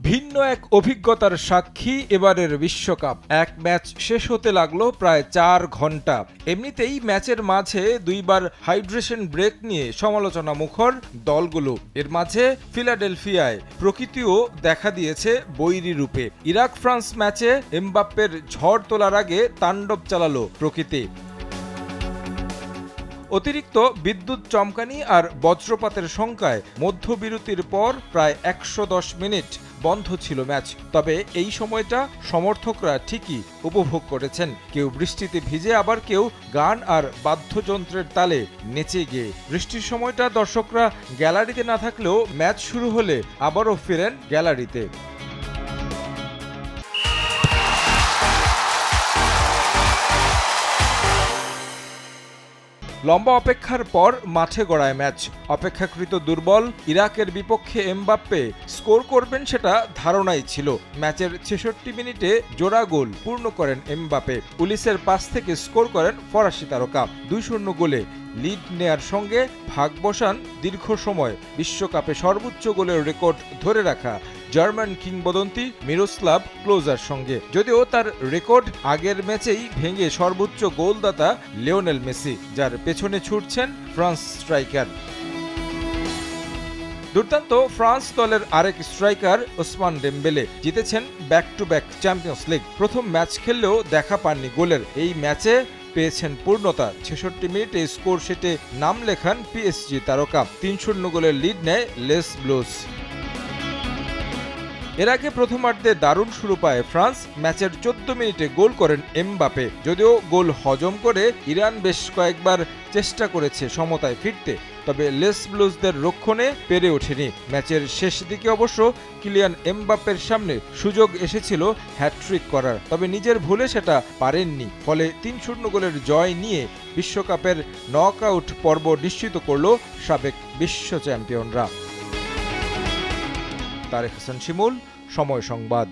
ভিন্ন এক অভিজ্ঞতার সাক্ষী এবারের বিশ্বকাপ। এক ম্যাচ শেষ হতে লাগলো প্রায় 4 ঘন্টা। এমনিতেই ম্যাচের মাঝে দুইবার হাইড্রেশন ব্রেক নিয়ে সমালোচনা মুখর দলগুলো। এর মাঝে ফিলাডেলফিয়ায় প্রকৃতিও দেখা দিয়েছে বৈরী রূপে। ইরাক ফ্রান্স ম্যাচে এমবাপ্পের ঝড় তোলার আগে তাণ্ডব চালালো প্রকৃতি। অতিরিক্ত বিদ্যুৎ চমকানি আর বজ্রপাতের শঙ্কায় মধ্যবিরতির পর প্রায় 110 মিনিট বন্ধ ছিল ম্যাচ। তবে এই সময়টা সমর্থকরা ঠিকই উপভোগ করেছেন, কেউ বৃষ্টিতে ভিজে, আবার কেউ গান আর বাদ্যযন্ত্রের তালে নেচে গিয়ে। বৃষ্টির সময়টা দর্শকরা গ্যালারিতে না থাকলেও ম্যাচ শুরু হলে আবারও ফেরেন গ্যালারিতে। লম্বা অপেক্ষার পর মাঠে গড়ায় ম্যাচ। অপেক্ষাকৃত দুর্বল ইরাকের বিপক্ষে এমবাপ্পে স্কোর করবেন সেটা ধারণাই ছিল। ম্যাচের 66 মিনিটে জোড়া গোল পূর্ণ করেন এমবাপ্পে। উলিসের পাস থেকে স্কোর করেন ফরাসি তারকা। 2-0 গোলে লিড নেয়ার সঙ্গে ভাগ বসান দীর্ঘ সময় বিশ্বকাপে সর্বোচ্চ গোলের রেকর্ড ধরে রাখা জার্মান কিংবদন্তি মিরোস্লাভ ক্লোজার সঙ্গে। যদিও তার রেকর্ড আগের ম্যাচেই ভেঙে সর্বোচ্চ গোলদাতা লিওনেল মেসি, যার পেছনে ছুটছেন ফ্রান্স স্ট্রাইকার। দুর্দান্ত ফ্রান্স দলের আরেক স্ট্রাইকার ওসমান ডেম্বেলে জিতেছেন back to back champions league. প্রথম ম্যাচ খেললেও দেখা পাননি গোলের। এই ম্যাচে পেয়েছেন পূর্ণতা। 66 মিনিটে স্কোর শিটে নাম লেখান পিএসজি তারকা। 3-0 গোলের লিড নেয় লেস ব্লুস। এর আগে প্রথমার্ধে দারুণ শুরু পায় ফ্রান্স। ম্যাচের 14 মিনিটে গোল করেন এমবাপ্পে। যদিও গোল হজম করে ইরান বেশ কয়েকবার চেষ্টা করেছে সমতায় ফিরতে, তবে লেস ব্লুজদের রক্ষণে পেরে ওঠেনি। ম্যাচের শেষ দিকে অবশ্য কিলিয়ান এমবাপ্পের সামনে সুযোগ এসেছিল হ্যাটট্রিক করার, তবে নিজের ভুলে সেটা পারেননি। ফলে 3-0 গোলের জয় নিয়ে বিশ্বকাপের নকআউট পর্ব নিশ্চিত করল সাবেক বিশ্ব চ্যাম্পিয়নরা। তারেক হাসান শিমুল, সময় সংবাদ।